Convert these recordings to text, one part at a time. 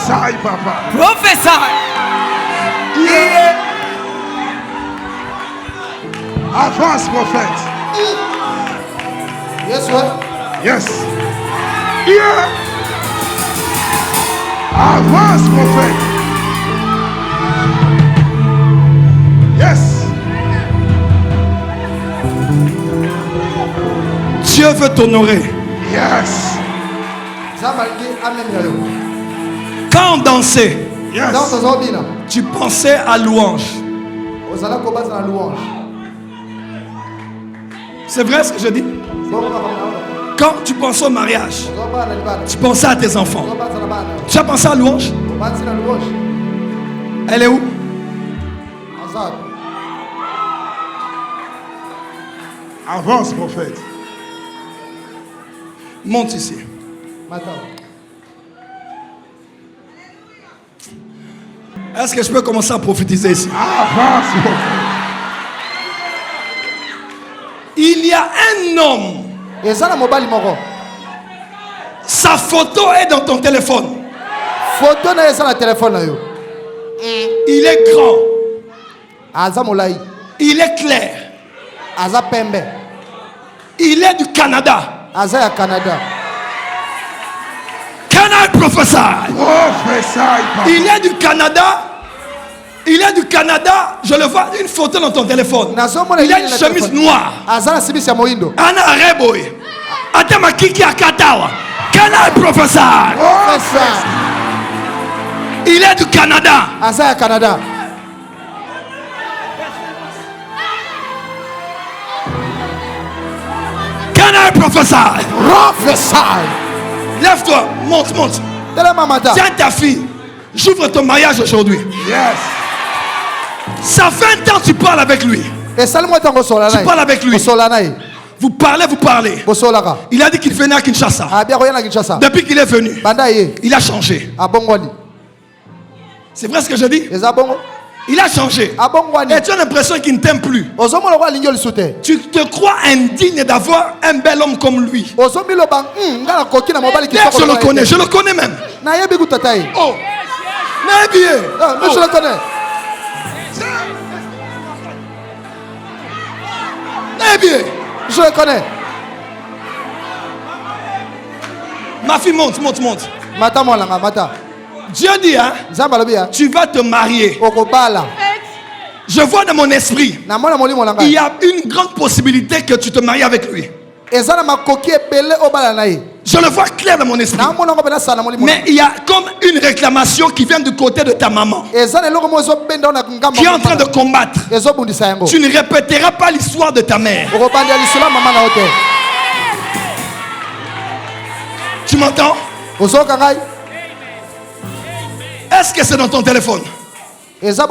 Prophesy, papa. Prophesy. Yeah. Avance, prophète. Yes, what? Yes. Yeah. Avance, prophète. Yes. Dieu veut t'honorer. Yes. Quand on dansait, Yes. tu pensais à louange. C'est vrai ce que je dis? Quand tu penses au mariage, tu pensais à tes enfants. Tu as pensé à louange? Elle est où? Avance, prophète. Monte ici. Est-ce que je peux commencer à prophétiser ici? Avance, prophète. Il y a un homme. Sa photo est dans ton téléphone. Il est grand. Il est clair. Il est du Canada. Can I prophesy? Prophesy, papa. Il est du Canada. Il est du Canada. Je le vois, une photo dans ton téléphone. Il a une chemise noire. Ana Reboy. Atama Kiki Akatawa. Can I prophesy? Il est du Canada. Can I prophesy? Lève-toi, monte. Tiens ta fille. J'ouvre ton mariage aujourd'hui. Yes. Ça fait un temps que tu parles avec lui. Tu parles avec lui. Vous parlez. Il a dit qu'il venait à Kinshasa. Depuis qu'il est venu, il a changé. C'est vrai ce que je dis? Il a changé. Et tu as l'impression qu'il ne t'aime plus. Tu te crois indigne d'avoir un bel homme comme lui. Je le connais même. Oh, Je le connais. Je le connais. Ma fille, monte. Mata. Dieu dit, hein, tu vas te marier. Je vois dans mon esprit, il y a une grande possibilité que tu te maries avec lui. Je le vois clair dans mon esprit. Mais il y a comme une réclamation qui vient du côté de ta maman, qui est en train de combattre. Tu ne répéteras pas l'histoire de ta mère. Tu m'entends? Est-ce que c'est dans ton téléphone? C'est dans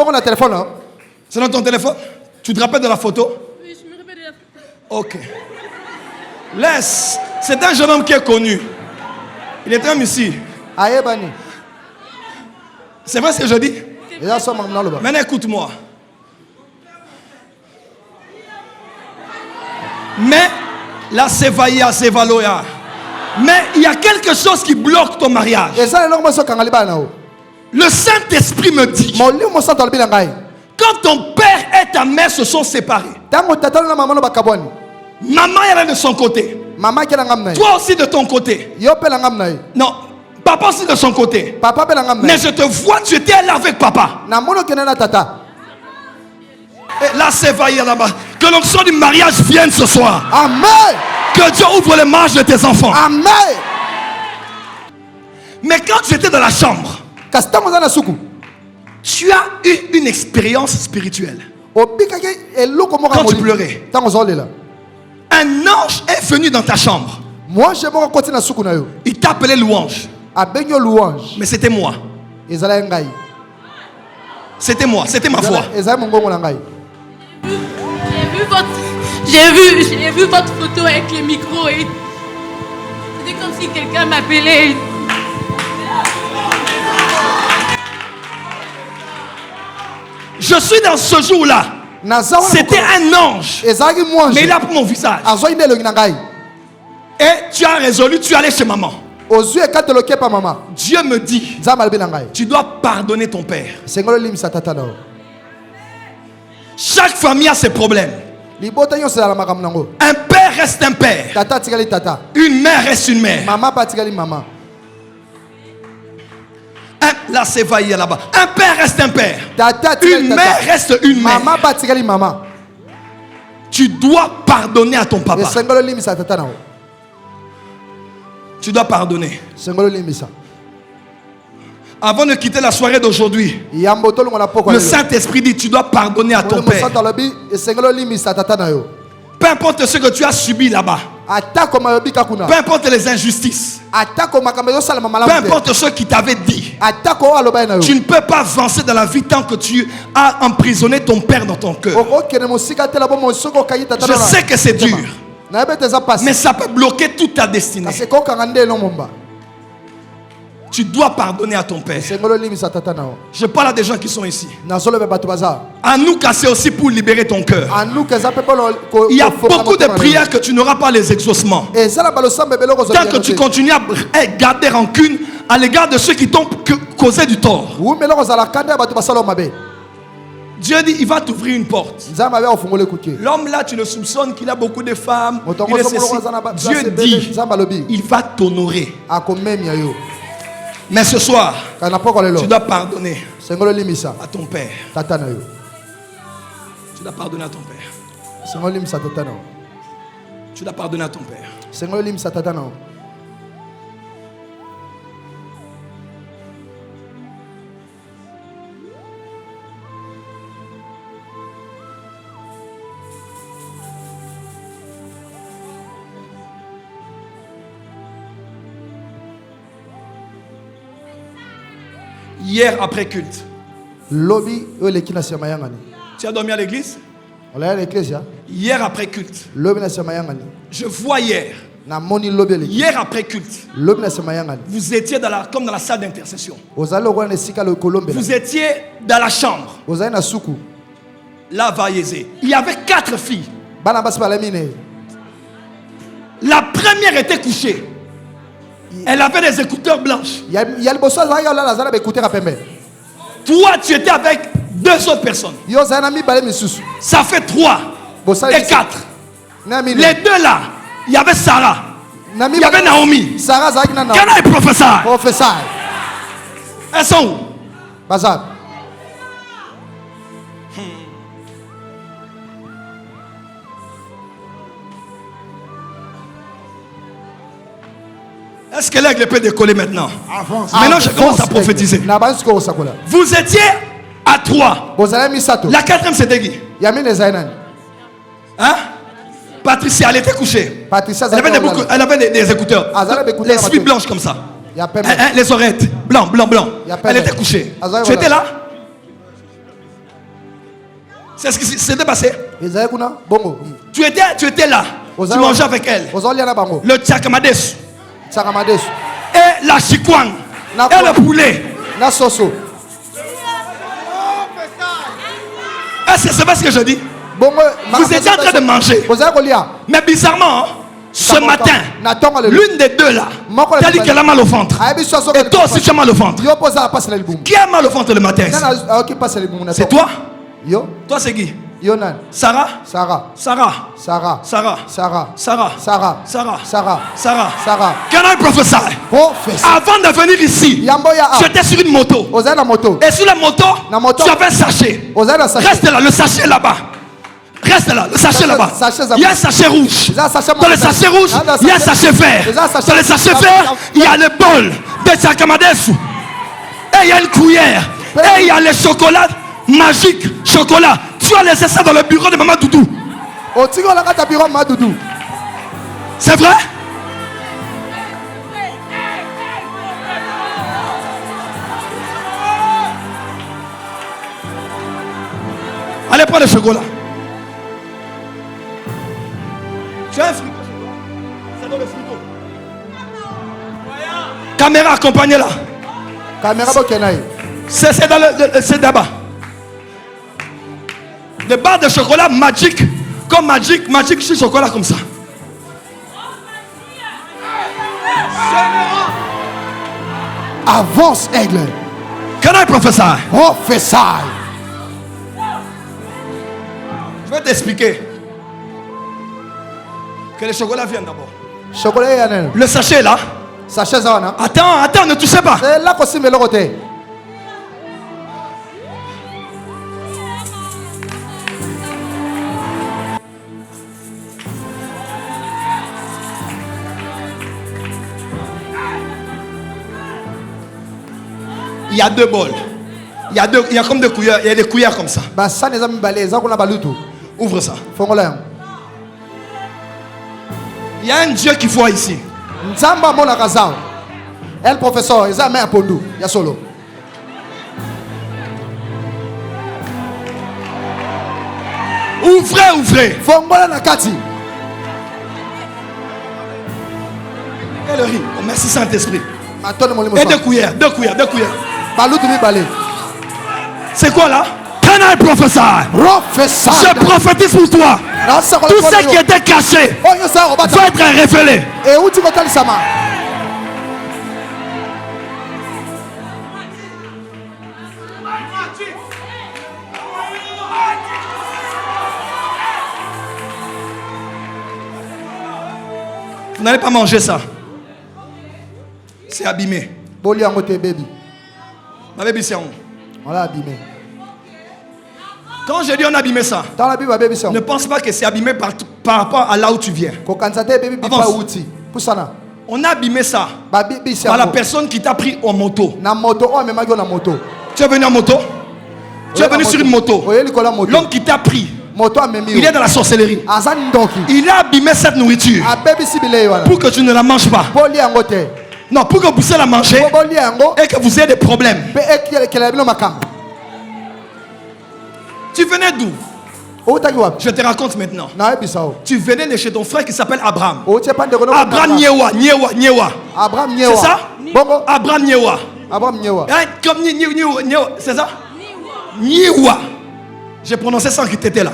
ton téléphone? Tu te rappelles de la photo? Oui, je me rappelle de la photo. Ok. Laisse. C'est un jeune homme qui est connu. Il est un ici. C'est vrai ce que je dis? Maintenant écoute-moi. Mais la Sevaya, Sevaloya. Mais il y a quelque chose qui bloque ton mariage. Le Saint-Esprit me dit, quand ton père et ta mère se sont séparés, maman elle est de son côté, toi aussi de ton côté. Non, papa aussi de son côté. Mais je te vois, tu étais là avec papa. Et là c'est vaillant là-bas. Que l'onction du mariage vienne ce soir. Amen. Que Dieu ouvre les marges de tes enfants. Amen. Mais quand tu étais dans la chambre, tu as eu une expérience spirituelle. Quand tu pleurais, un ange est venu dans ta chambre. Il t'a appelé louange. Mais c'était moi. C'était moi, c'était ma voix. J'ai vu votre photo avec le micro et c'était comme si quelqu'un m'appelait. Je suis dans ce jour-là. C'était un ange. Mais il a pris mon visage. Et tu as résolu, tu es allé chez maman. Dieu me dit, tu dois pardonner ton père. Chaque famille a ses problèmes. Un père reste un père. Une mère reste une mère. Là, c'est vaillé là-bas. Un père reste un père. Une mère reste une mère. Tu dois pardonner à ton papa. Tu dois pardonner. Avant de quitter la soirée d'aujourd'hui, le Saint-Esprit dit tu dois pardonner à ton père. Peu importe ce que tu as subi là-bas. Peu importe les injustices. Peu importe ce qui t'avait dit. Tu ne peux pas avancer dans la vie tant que tu as emprisonné ton père dans ton cœur. Je sais que c'est dur, mais ça peut bloquer toute ta destinée. Tu dois pardonner à ton père. Je parle à des gens qui sont ici. À nous casser aussi pour libérer ton cœur. Il y a beaucoup de prières que tu n'auras pas les exaucements. Tant que tu continues à garder rancune à l'égard de ceux qui t'ont causé du tort. Dieu dit, il va t'ouvrir une porte. L'homme là, tu le soupçonnes qu'il a beaucoup de femmes. Dieu dit, il va t'honorer. Mais ce soir, tu dois pardonner à ton père. Tu dois pardonner à ton père. Tu dois pardonner à ton père. Hier après culte, tu as dormi à l'église? Hier après culte, je vois hier après culte, vous étiez comme dans la salle d'intercession. Vous étiez dans la chambre. Là, Vaillezé. Il y avait 4 filles. La première était couchée. Elle avait des écouteurs blanches. Toi, tu étais avec 2 autres personnes. Ça fait 3 et 4. Les 2 là, il y avait Sarah. Il y avait Naomi. Cana et professeur. Elles sont où? Est-ce que l'aigle peut décoller maintenant? Maintenant, je commence à prophétiser. Vous étiez à 3. La 4e, c'était qui? Hein? Patricia, elle était couchée. Elle avait des écouteurs. Les filles blanches comme ça. Les oreilles blanc. Elle était couchée. Tu étais là? C'est ce qui s'était passé. Tu étais là. Tu mangeais avec elle. Le tchakamadesu. Et la chikwang. Et le poulet. Est-ce que c'est pas ce que je dis? Vous étiez en train de manger. Mais bizarrement, ce matin, l'une des 2 là, tu as dit qu'elle a mal au ventre. Et toi aussi tu as mal au ventre. Qui a mal au ventre le matin? C'est toi? Toi c'est qui? Sarah. Can I prophesy? Avant de venir ici, j'étais sur une moto. Et sur la moto, tu avais un sachet. Reste là, le sachet là-bas. Reste là, le sachet là-bas. Il y a un sachet rouge. Dans le sachet rouge, il y a un sachet vert. Dans le sachet vert, il y a le bol de Tchakamadesu. Et il y a une cuillère. Et il y a le chocolat magique. Chocolat. Tu as laissé ça dans le bureau de Maman Doudou. C'est vrai? Allez prendre le chocolat. Tu as un frigo? C'est dans le frigo. Caméra, accompagnez-la. C'est dans c'est là-bas. Des barres de chocolat magique, comme magique chocolat comme ça. Seigneur. Avance, aigle. Can I prophesy? Prophesy. Je vais t'expliquer. Que le chocolat vienne d'abord. Chocolat yanel. Le sachet là. Sachet zawana. Attends, ne touchez pas. C'est là qu'on s'y met le côté. Il y a 2 bols. Il y a comme des cuillères. Il y a des cuillères comme ça. Bah ça les amis balé, ça qu'on a balutu. Ouvre ça. Fongola. Il y a un Dieu qu'il faut ici. Nzamba mona kazao. El professeur, ils amènent un pondu. Ya solo. Ouvrez. Fongola na kati. Et le riz. Oh, merci Saint-Esprit. Et Et 2 cuillères. Balutu mi balé. C'est quoi là? Can I prophesy? Prophesy. Je prophétise pour toi. Tout ce qui était caché va être révélé. Et où tu vas t'aller sama? Vous n'allez pas manger ça. C'est abîmé. Boli en côté baby. Ma baby c'est où? On l'a abîmé. Quand je dis on a abîmé ça, Dans la Bible baby c'est. ne pense pas que c'est abîmé par rapport à là où tu viens. Ko kansate baby bi pa outi. Pusana. On a abîmé ça Ba bibi c'est. par la personne qui t'a pris en moto. Na moto o me magio na moto. Tu es venu en moto? Tu es venu sur une moto. L'homme qui t'a pris, il est dans la sorcellerie. Il a abîmé cette nourriture pour que tu ne la manges pas. Non, pour que vous puissiez la manger et que vous ayez des problèmes. Tu venais d'où? Je te raconte maintenant. Tu venais de chez ton frère qui s'appelle Abraham. Abraham Nyewa. C'est ça? Abraham Nyewa. Comme Nyewa. C'est ça? Nyewa. J'ai prononcé sans qu'il t'était là.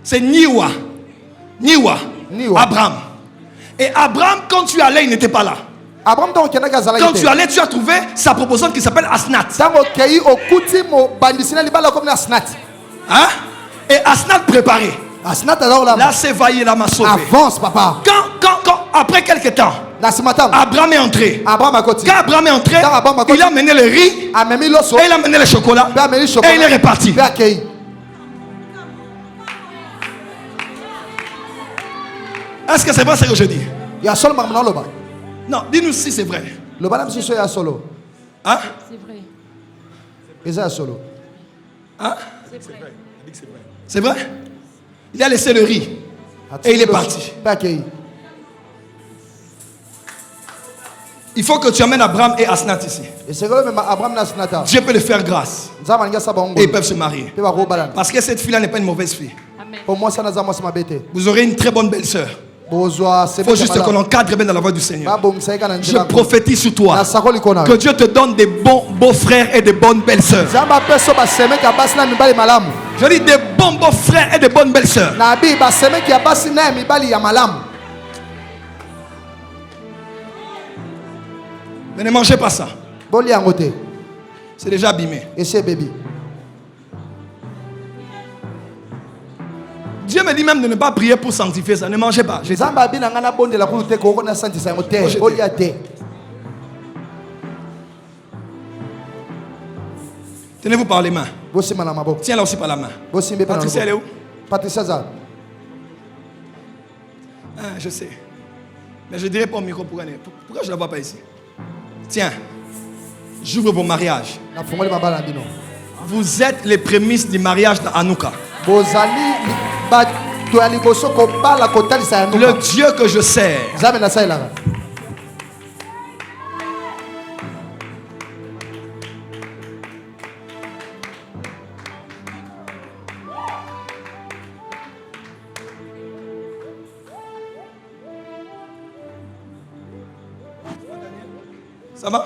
C'est Nyewa. Abraham. Et Abraham, quand tu allais, il n'était pas là. Quand tu allais, tu as trouvé sa proposition qui s'appelle Asnat. Hein? Et Asnat préparé. Là, c'est vaillé, là, m'a sauvé. Avance, papa. Quand, après quelques temps, Abraham est entré. Quand Abraham est entré, il a amené le riz, et il a amené le chocolat, et il est reparti. Est-ce que c'est vrai ce que je dis? Non, dis-nous si c'est vrai. Hein? C'est vrai. Hein? C'est vrai? Il a laissé le riz et il est parti. Il faut que tu amènes Abraham et Asnat ici. Dieu peut le faire grâce. Et ils peuvent se marier. Parce que cette fille-là n'est pas une mauvaise fille. Amen. Vous aurez une très bonne belle-sœur. Il faut juste qu'on encadre bien dans la voie du Seigneur. Je prophétise sur toi que Dieu te donne des bons beaux-frères et des bonnes belles-sœurs. Je dis des bons beaux-frères et des bonnes belles-sœurs. Mais ne mangez pas ça. C'est déjà abîmé. Dieu me dit même de ne pas prier pour sanctifier ça. Ne mangez pas. Tenez-vous par les mains. Tiens-la aussi par la main. Patricia, elle est où? Je sais. Mais je dirais pas au micro pourquoi je ne la vois pas ici. Tiens, j'ouvre vos mariages. Vous êtes les prémices du mariage d'Anouka. Le Dieu que je sers. Ça va?